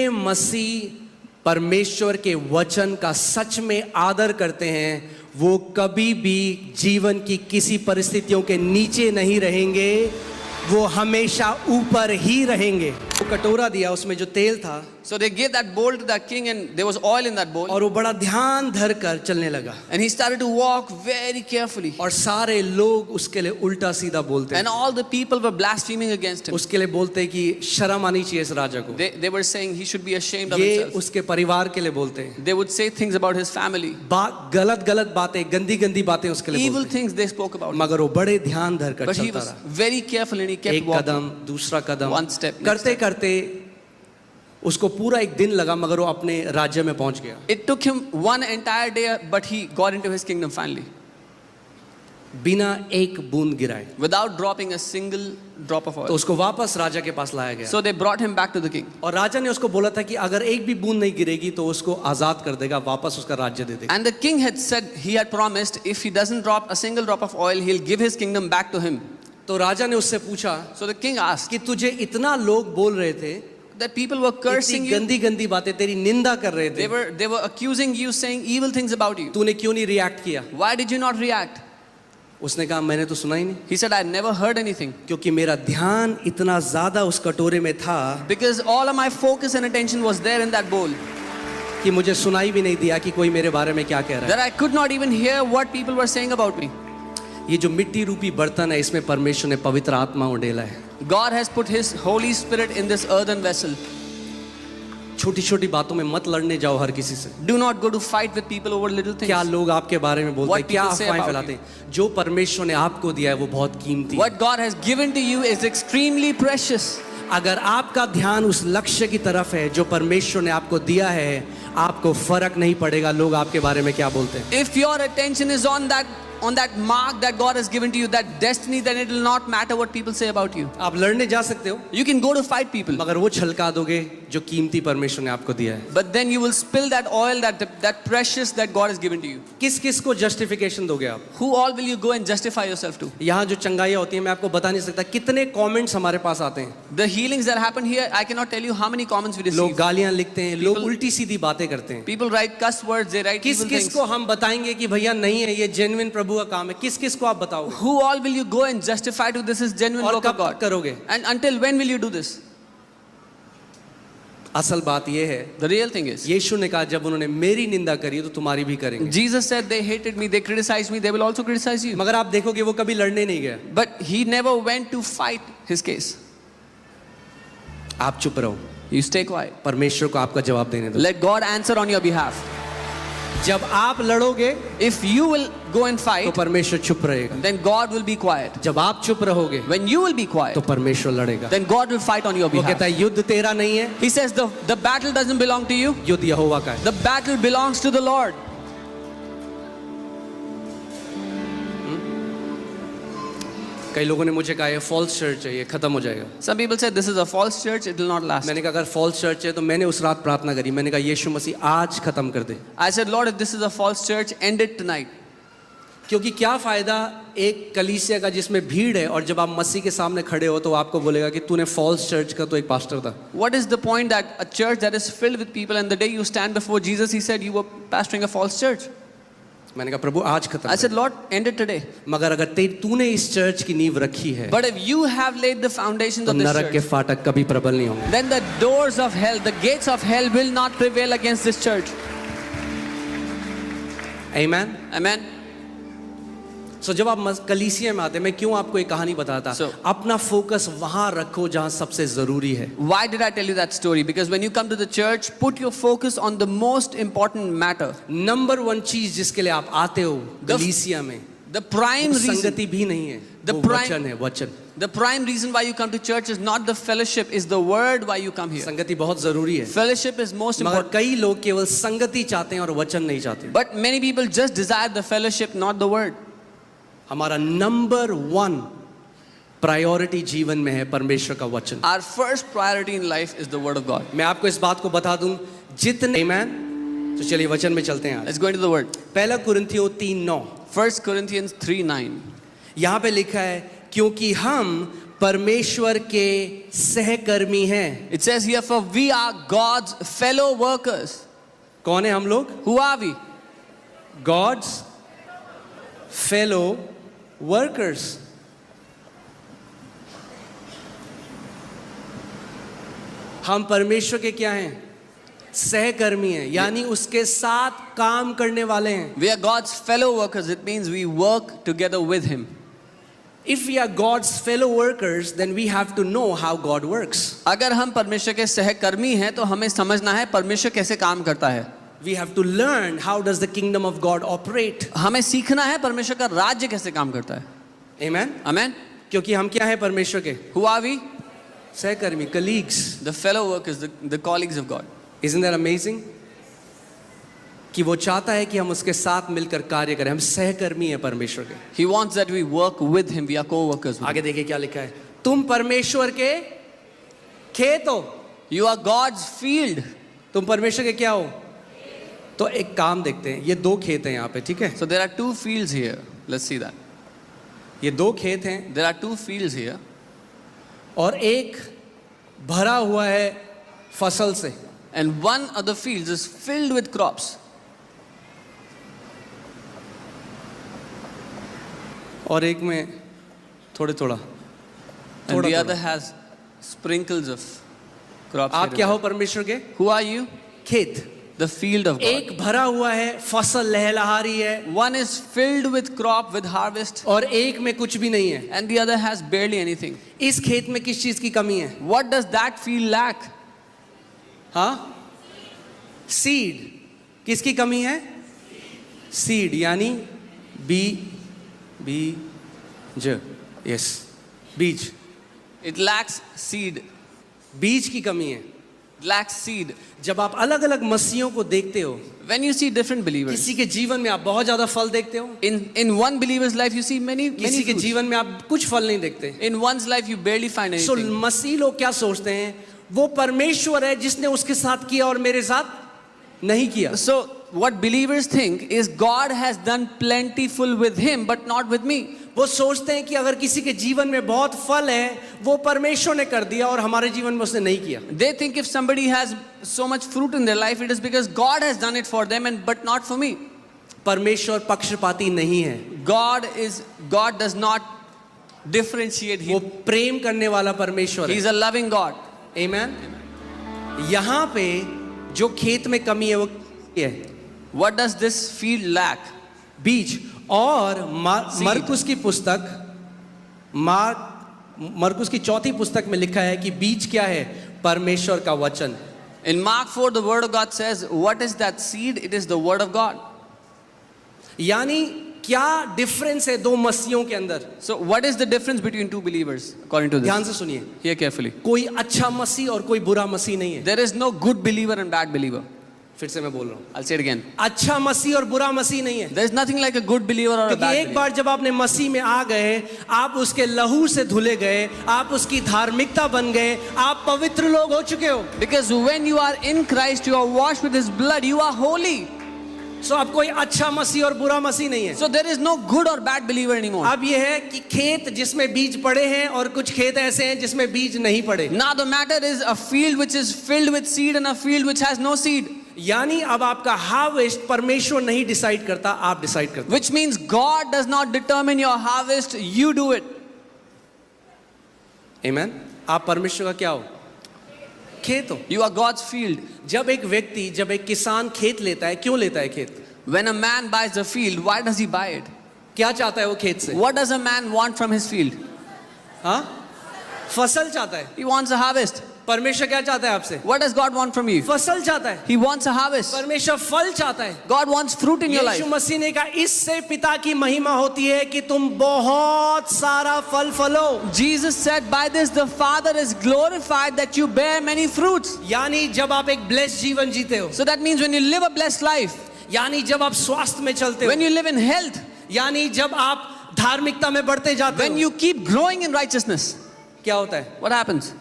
मसीह परमेश्वर के वचन का सच में आदर करते हैं, वो कभी भी जीवन की किसी परिस्थितियों के नीचे नहीं रहेंगे, वो हमेशा ऊपर ही रहेंगे। वो कटोरा दिया, उसमें जो तेल था, So they gave that bowl to that king, and there was oil in that bowl. और वो बड़ा ध्यान धर कर चलने लगा, And he started to walk very carefully. और सारे लोग उसके लिए उल्टा सीधा बोलते हैं। And all the people were blaspheming against him. उसके लिए बोलते हैं कि शर्म आनी चाहिए इस राजा को। They were saying he should be ashamed of ये himself. उसके परिवार के लिए बोलते हैं। They would say things about his family. गलत गलत बातें, गंदी गंदी बातें उसके लिए Evil बोलते things they spoke about हैं। him. मगर वो बड़े ध्यान धर कर But he चलता was रहा। very careful and he kept एक walking. कदम, दूसरा कदम, One step, next करते step. करते उसको पूरा एक दिन लगा, मगर वो अपने राज्य में पहुंच गया। It took him one entire day, but he got into his kingdom finally. बिना एक बूंद गिराए, Without dropping a single drop of तो oil. उसको वापस राजा के पास लाया गया। So they brought him back to the king. और राजा ने उसको बोला था कि अगर एक भी बूंद नहीं गिरेगी तो उसको आजाद कर देगा, वापस उसका राज्य दे देगा। And the king had said, he had promised, if he doesn't drop a single drop of oil, he'll give his kingdom back to him. तो राजा ने उससे पूछा So the king asked कि तुझे इतना लोग बोल रहे थे, that people were cursing इतनी you. गंदी गंदी बातें, तेरी निंदा कर रहे थे, They were accusing you, saying evil things about you. तूने क्यों नहीं रिएक्ट किया? Why did you not react? उसने कहा मैंने तो सुना ही नहीं, He said, I never heard anything. क्योंकि मेरा ध्यान इतना ज्यादा उस कटोरे में था Because all of my focus and attention was there in that bowl, कि मुझे सुनाई भी नहीं दिया कि कोई मेरे बारे में क्या कह रहा that I could not even hear what people were saying about me. है। ये जो मिट्टी रूपी बर्तन है, इसमें परमेश्वर ने पवित्र आत्मा उंडेला है। God has put his Holy Spirit in this earthen vessel. छोटी छोटी बातों में मत लड़ने जाओ हर किसी से। Do not go to fight with people over little things. क्या लोग आपके बारे में बोलते हैं, What क्या people say अफवाहें about फैलाते हैं, जो परमेश्वर ने आपको दिया है वो बहुत कीमती है। What God has given to you is extremely precious. अगर आपका ध्यान उस लक्ष्य की तरफ है जो परमेश्वर ने आपको दिया है, आपको फर्क नहीं पड़ेगा लोग आपके बारे में क्या बोलते हैं। If your attention is on that mark that God has given to you, that destiny, then it will not matter what people say about you. आप लड़ने जा सकते हो, You can go to fight people, मगर वो छलका दोगे जो कीमती परमेश्वर ने आपको दिया है। but then you will spill that oil, that precious that God has given to you. किस किस को जस्टिफिकेशन दोगे आप? Who all will you go and justify yourself to? यहाँ जो चंगाइयाँ होती हैं, मैं आपको बता नहीं सकता कितने कमेंट्स हमारे पास आते हैं। The healings that happen here, I cannot tell you how many comments we लोग receive. गालियाँ लिखते हैं, लोग उल्टी सीधी बातें करते हैं। People write cuss words, they write किस evil किस things. को हम बताएंगे कि भैया नहीं है, ये जेन्युइन प्रभु का काम है? किस किस को आप बताओगे? Who all will you go and justify to this is genuine और work of कब God? करोगे? And until when will you do this? असल बात ये है, The real thing is, यीशु ने कहा जब उन्होंने मेरी निंदा करी तो तुम्हारी भी करेंगे। Jesus said they hated me, they criticized me, they will also criticize you. मगर आप देखोगे वो कभी लड़ने नहीं गया। But he never went to fight his case. आप चुप रहो, You stay quiet. परमेश्वर को आपका जवाब देने दो। Let God answer on your behalf. जब आप लड़ोगे If you will go and तो fight, परमेश्वर चुप रहेगा। then God will be quiet. जब आप चुप रहोगे When you will be quiet, तो परमेश्वर लड़ेगा। then God will fight on your वो कहता behalf. है युद्ध तेरा नहीं है, He says the battle doesn't belong to you. युद्ध यहोवा का है। The battle belongs to the Lord. कई लोगों ने मुझे कहा ये फॉल्स चर्च है, ये खत्म हो जाएगा। Some people say this is a false church, it will not last. मैंने कहा अगर फॉल्स चर्च है तो मैंने उस रात प्रार्थना करी, मैंने कहा यीशु मसीह आज खत्म कर दे। I said, Lord, if this is a false church, end it tonight. क्योंकि क्या फायदा एक कलीसिया का जिसमें भीड़ है और जब आप मसीह के सामने खड़े हो तो आपको बोलेगा कि तूने फॉल्स चर्च का तो एक पास्टर था। What is the point that a church that is filled with people, and the day you stand before Jesus, he said you were pastoring a false church? मैंने कहा प्रभु आज खत्म। I said, Lord, end it today. मगर अगर तूने इस church की नींव रखी है But if you have laid the foundations तो of this नरक के church, फाटक कभी प्रबल नहीं होंगे। then the doors of hell, the gates of hell will not prevail against this church. आमीन। Amen. सो जब आप कलीसिया में आते हैं, मैं क्यों आपको एक कहानी बताता, अपना फोकस वहां रखो जहां सबसे जरूरी है। Why did I tell you that story? Because when you come to the church, put your focus on the most important matter. Number 1 चीज जिसके लिए आप आते हो कलीसिया में, The prime reason, संगति भी नहीं है, The वो prime- वचन है, वचन। the prime reason why you come to church is not the fellowship, is the word why you come here. संगति बहुत जरूरी है, Fellowship is most मगर important. कई लोग केवल संगति चाहते हैं और वचन नहीं चाहते। But many people just desire the fellowship, not the word. हमारा नंबर 1 प्रायोरिटी जीवन में है परमेश्वर का वचन। Our first priority in life is the word of God. मैं आपको इस बात को बता दूं, जितने आमीन। तो चलिए वचन में चलते हैं। Let's go into the word. पहला कुरिन्थियों 3:9, 1 Corinthians 3:9. यहाँ पे लिखा है क्योंकि हम परमेश्वर के सहकर्मी हैं। It says here, for we are God's fellow workers. कौन है हम लोग? Who are we? God's fellow workers. हम परमेश्वर के क्या हैं? सहकर्मी हैं, यानी उसके साथ काम करने वाले हैं। We are God's fellow workers. It means we work together with Him. If we are God's fellow workers, then we have to know how God works. अगर हम परमेश्वर के सहकर्मी हैं तो हमें समझना है परमेश्वर कैसे काम करता है। We have to learn how does the kingdom of God operate. हमें सीखना है परमेश्वर का राज्य कैसे काम करता है। Amen? Amen. क्योंकि हम क्या हैं परमेश्वर के? Who are we? सहकर्मी, colleagues. The fellow workers, the colleagues of God. Isn't that amazing? कि वो चाहता है कि हम उसके साथ मिलकर कार्य करें। हम सहकर्मी हैं परमेश्वर के। He wants that we work with Him. We are co-workers with Him. आगे देखिए क्या लिखा है, तुम परमेश्वर के खेत हो। You are God's field. तुम परमेश्वर के क्या हो? तो एक काम देखते हैं, ये दो खेत हैं यहाँ पे, ठीक है? So there are two fields here. Let's see that. ये दो खेत हैं There are two fields here. और एक भरा हुआ है फसल से। And one of the fields is filled with crops. और एक में थोड़े थोड़ा And the थोड़ा other has sprinkles of crops. आप here क्या as हो well. परमेश्वर के? Who are you? खेत। The field of God. एक भरा हुआ है, फसल लहलहा रही है, One is filled with crop, with harvest, और एक में कुछ भी नहीं है। and the other has barely anything. इस खेत में किस चीज की कमी है? What does that field lack? हाँ, सीड। किसकी कमी है? सीड, यानी बीज, यस, बीज। It lacks seed. बीज की कमी है। It lacks seed. जब आप अलग अलग मसीहों को देखते हो, When you see different believers, किसी के जीवन में आप बहुत ज्यादा फल देखते हो, in one believer's life you see many किसी के fruits. जीवन में आप कुछ फल नहीं देखते। In one's life you barely find so anything. मसीह लोग क्या सोचते हैं? वो परमेश्वर है जिसने उसके साथ किया और मेरे साथ नहीं किया। So what believers think is God has done plentiful with him but not with me. वो सोचते हैं कि अगर किसी के जीवन में बहुत फल है, वो परमेश्वर ने कर दिया और हमारे जीवन में उसने नहीं किया। They think if somebody has so much fruit in their life it is because God has done it for them and but not for me. परमेश्वर पक्षपाती नहीं है, God does not differentiate. वो प्रेम करने वाला परमेश्वर He is है। a loving God. आमेन। यहाँ पे जो खेत में कमी है वो क्या है? What does this field lack? बीज। और मरकुस की पुस्तक, मरकुस की चौथी पुस्तक में लिखा है कि बीज क्या है? परमेश्वर का वचन। In Mark 4 the word of God says, what is that seed? It is the word of God. यानी क्या डिफरेंस है दो मसीहों के अंदर? So what is the difference between two believers according to ध्यान this? से सुनिए, Hear carefully. कोई अच्छा मसीह और कोई बुरा मसीह नहीं है। There is no good believer and bad believer. फिर से मैं बोल रहा हूँ, I'll say it again. अच्छा मसीह और बुरा मसीह नहीं है। There is nothing like a good believer or a क्योंकि bad एक believer. बार जब आपने मसीह में आ गए, आप उसके लहू से धुले गए, आप उसकी धार्मिकता बन गए, आप पवित्र लोग हो चुके हो। Because when you are in Christ, you are washed with His blood, you are holy. सो अब कोई अच्छा मसीह और बुरा मसीह नहीं है। So there is no good or bad believer anymore. अब यह है कि खेत जिसमें बीज पड़े हैं और कुछ खेत ऐसे हैं जिसमें बीज नहीं पड़े। Now the matter is a field which is filled with seed and a field which has no seed. यानी अब आपका हार्वेस्ट परमेश्वर नहीं डिसाइड करता, आप डिसाइड करते। Which means God does not determine your harvest, you do it. आमेन। आप परमेश्वर का क्या हो? खेत हो। You are God's field. जब एक किसान खेत लेता है, क्यों लेता है खेत? When a man buys a field, why does he buy it? क्या चाहता है वो खेत से? What does a man want from his field? हाँ, फसल चाहता है। He wants a harvest. परमेश्वर क्या चाहता है आपसे? What does God want from you? फसल चाहता है। He wants a harvest. परमेश्वर फल चाहता है। God wants fruit in your life. यीशु मसीह ने कहा, इससे पिता की महिमा होती है कि तुम बहुत सारा फल फलो। Jesus said, by this the Father is glorified that you bear many fruits. यानी जब आप एक ब्लेस्ड जीवन जीते हो, So that means when you live a blessed life, यानी जब आप स्वास्थ्य में चलते हो, when you live in health, यानी जब आप धार्मिकता में बढ़ते जाते when हो, you keep growing in righteousness, क्या होता है? what happens?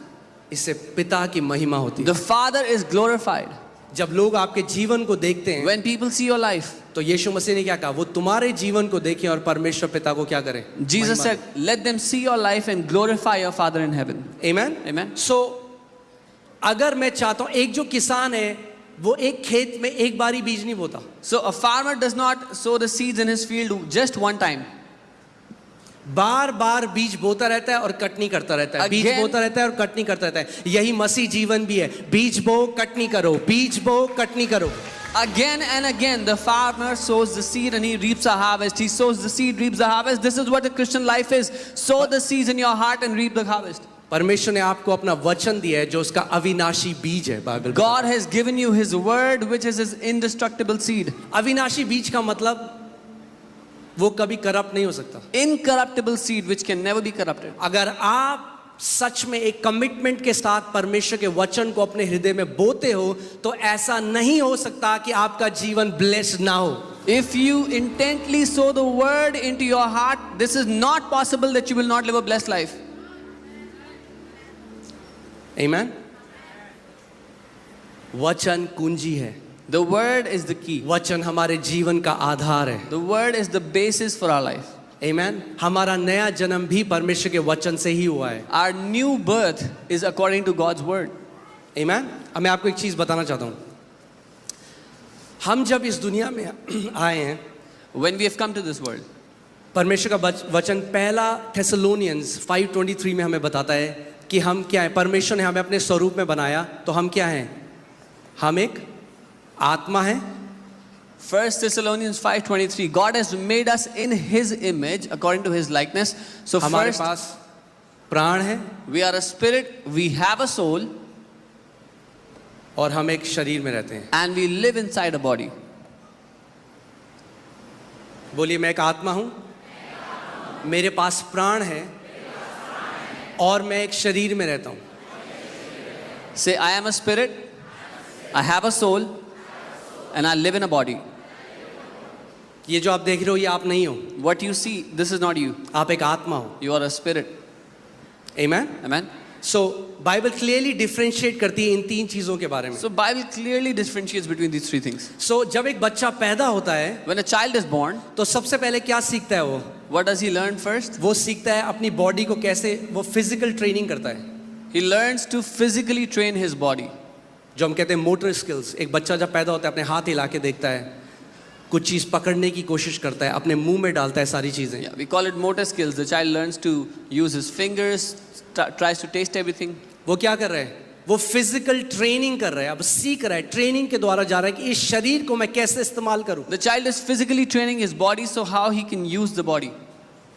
इससे पिता की महिमा होती है। The Father is glorified. जब लोग आपके जीवन को देखते हैं when people see your life, तो यीशु मसीह ने क्या कहा, वो तुम्हारे जीवन को देखें और परमेश्वर पिता को क्या करें, Jesus said, let them see your life and glorify your Father in heaven. Amen. Amen. सो अगर मैं चाहता हूं, एक जो किसान है वो एक खेत में एक बारी बीज नहीं बोता, So a farmer does not sow the seeds in his field just one time. बार बार बीज बोता रहता है और कट नहीं करता रहता है, बीज Again- बोता रहता है और कट नहीं करता रहता है। यही मसीह जीवन भी है, बीज बो कट नहीं करो, बीज बो कट नहीं करो। Again and again, the farmer sows the seed and he reaps a harvest. He sows the seed, reaps the harvest. This is what the Christian life is. Sow the seeds in your heart and reap the harvest. परमेश्वर ने आपको अपना वचन दिया है जो उसका अविनाशी बीज है। Bible God has given you His word, which is His indestructible seed. अविनाशी बीज का मतलब वो कभी करप्ट नहीं हो सकता। Incorruptible seed, which can never be corrupted. अगर आप सच में एक कमिटमेंट के साथ परमेश्वर के वचन को अपने हृदय में बोते हो तो ऐसा नहीं हो सकता कि आपका जीवन ब्लेस्ड ना हो। If you intently sow the word into your heart, this is not possible that you will not live a blessed life. आमेन। वचन कुंजी है, The word is the key. वचन हमारे जीवन का आधार है। The word is the basis for our life. आमेन। हमारा नया जन्म भी परमेश्वर के वचन से ही हुआ है। Our new birth is according to God's word. आमेन। अब मैं आपको एक चीज बताना चाहता हूँ, हम जब इस दुनिया में आए हैं, When we have come to this world, परमेश्वर का वचन पहला थेसलोनियंस 5:23 में हमें बताता है कि हम क्या है। परमेश्वर ने हमें अपने स्वरूप में बनाया, तो हम क्या हैं, हम एक आत्मा है। 1 Thessalonians 5:23, God has made us in His image according to His likeness. So हमारे first, पास प्राण है we are a spirit, we have a soul, और हम एक शरीर में रहते हैं। and we live inside a body. बोलिए, मैं एक आत्मा हूं, मेरे पास प्राण है और मैं एक शरीर में रहता हूं। Say, I am a spirit, I have a soul, and I live in a body. ये जो आप देख रहे हो ये आप नहीं हो, What you see, this is not you. आप एक आत्मा हो। You are a spirit. Amen. Amen. So Bible clearly differentiate करती है इन तीन चीजों के बारे में। So Bible clearly differentiates between these three things. सो जब एक बच्चा पैदा होता है When a child is born, तो सबसे पहले क्या सीखता है वो? what does he learn first? वो सीखता है अपनी बॉडी को कैसे, वो फिजिकल ट्रेनिंग करता है, He learns to physically train his body. जो हम कहते हैं मोटर स्किल्स। एक बच्चा जब पैदा होता है अपने हाथ हिला के देखता है, कुछ चीज़ पकड़ने की कोशिश करता है, अपने मुंह में डालता है सारी चीज़ें। Yeah, we call it motor skills. The child learns to use his fingers, tries to taste everything. वो क्या कर रहा है, वो फिजिकल ट्रेनिंग कर रहा है, अब सीख रहा है, ट्रेनिंग के द्वारा जा रहा है कि इस शरीर को मैं कैसे इस्तेमाल करूं। The child is physically training his body, so how he can use the body.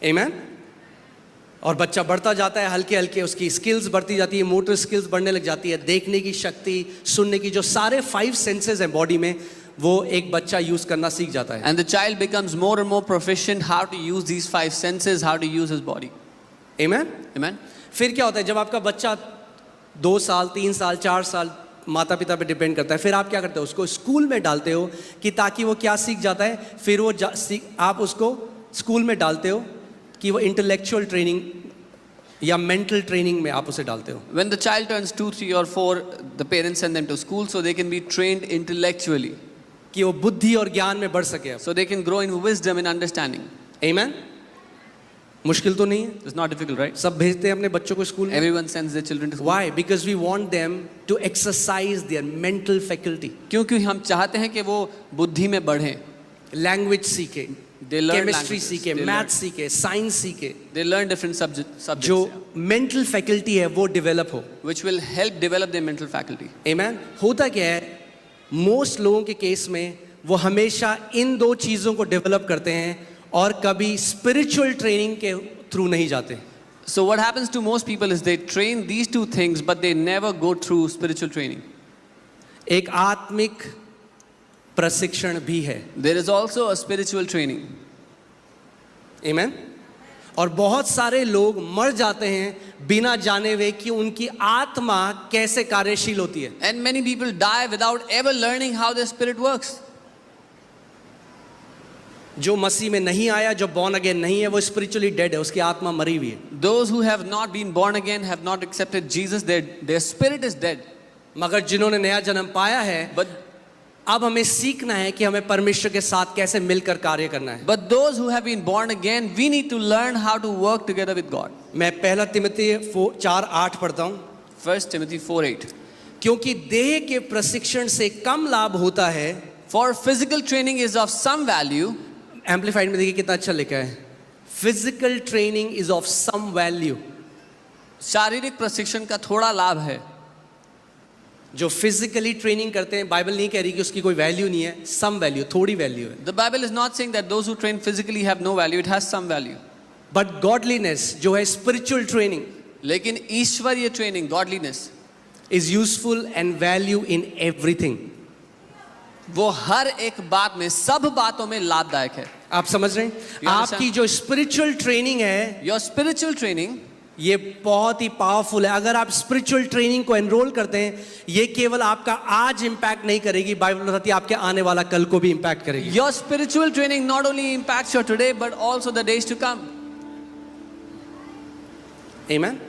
आमेन। और बच्चा बढ़ता जाता है, हल्के हल्के उसकी स्किल्स बढ़ती जाती है, मोटर स्किल्स बढ़ने लग जाती है, देखने की शक्ति, सुनने की, जो सारे 5 सेंसेस हैं बॉडी में, वो एक बच्चा यूज करना सीख जाता है। And the child becomes more and more proficient how to use these 5 senses, how to use his body. Amen. Amen. फिर क्या होता है, जब आपका बच्चा 2 साल 3 साल 4 साल, माता पिता पे डिपेंड करता है, फिर आप क्या करते हो, उसको स्कूल में डालते हो कि ताकि वो क्या सीख जाता है, फिर वो आप उसको स्कूल में डालते हो कि वो इंटेलेक्चुअल ट्रेनिंग या मेंटल ट्रेनिंग में आप उसे डालते हो। When the child turns 2, 3 or 4, the parents send them to school so they can be trained intellectually, कि वो बुद्धि और ज्ञान में बढ़ सके। so they can grow in wisdom and understanding. आमेन। मुश्किल तो नहीं है, It's not difficult, right? सब भेजते हैं अपने बच्चों को स्कूल में। Everyone sends their children to school. Why? Because we want them to exercise their mental faculty. क्योंकि हम चाहते हैं कि वो बुद्धि में बढ़ें. लैंग्वेज सीखे, They learn केमिस्ट्री languages. सीखे, They मैथ learn- सीखे, साइंस सीखे, They learn different subjects, जो yeah, मेंटल फैकल्टी है वो डेवलप हो। which will help develop their mental faculty. आमेन। होता क्या है, मोस्ट लोगों के केस में वो हमेशा इन 2 चीज़ों को डेवलप करते हैं और कभी स्पिरिचुअल ट्रेनिंग के थ्रू नहीं जाते। So what happens to most people is they train these 2 things, but they never go through spiritual training. एक आत्मिक प्रशिक्षण भी है। There is also a spiritual training. आमेन। और बहुत सारे लोग मर जाते हैं बिना जाने हुए कि उनकी आत्मा कैसे कार्यशील होती है। And many people die without ever learning how their spirit works. जो मसीह में नहीं आया, जो बॉर्न अगेन नहीं है, वो स्पिरिचुअली डेड है, उसकी आत्मा मरी हुई है। Those who have not been born again, have not accepted Jesus, their spirit is dead. मगर जिन्होंने नया जन्म पाया है, But अब हमें सीखना है कि हमें परमेश्वर के साथ कैसे मिलकर कार्य करना है। those who have been born again, we need to learn how to work together with God. मैं पहला तिमोथी 4:8 पढ़ता हूँ। 1 Timothy 4:8. क्योंकि देह के प्रशिक्षण से कम लाभ होता है। For physical training is of some value. Amplified में देखिए कितना अच्छा लिखा है, physical training is of some value. शारीरिक प्रशिक्षण का थोड़ा लाभ है। जो फिजिकली ट्रेनिंग करते हैं, बाइबल नहीं कह रही कि उसकी कोई वैल्यू नहीं है, सम वैल्यू, थोड़ी वैल्यू है। The Bible is not saying that those who train physically have no value. It has some value. But godliness जो है स्पिरिचुअल ट्रेनिंग लेकिन ईश्वरीय training, godliness, is useful and value in everything. वो हर एक बात में, सब बातों में लाभदायक है। आप समझ रहे हैं? You understand? आपकी जो स्पिरिचुअल ट्रेनिंग है, Your spiritual training, ये बहुत ही पावरफुल है। अगर आप स्पिरिचुअल ट्रेनिंग को एनरोल करते हैं, ये केवल आपका आज इंपैक्ट नहीं करेगी, बाइबल बताती है आपके आने वाला कल को भी इंपैक्ट करेगी। your spiritual training not only impacts your today but also the days to come. आमीन।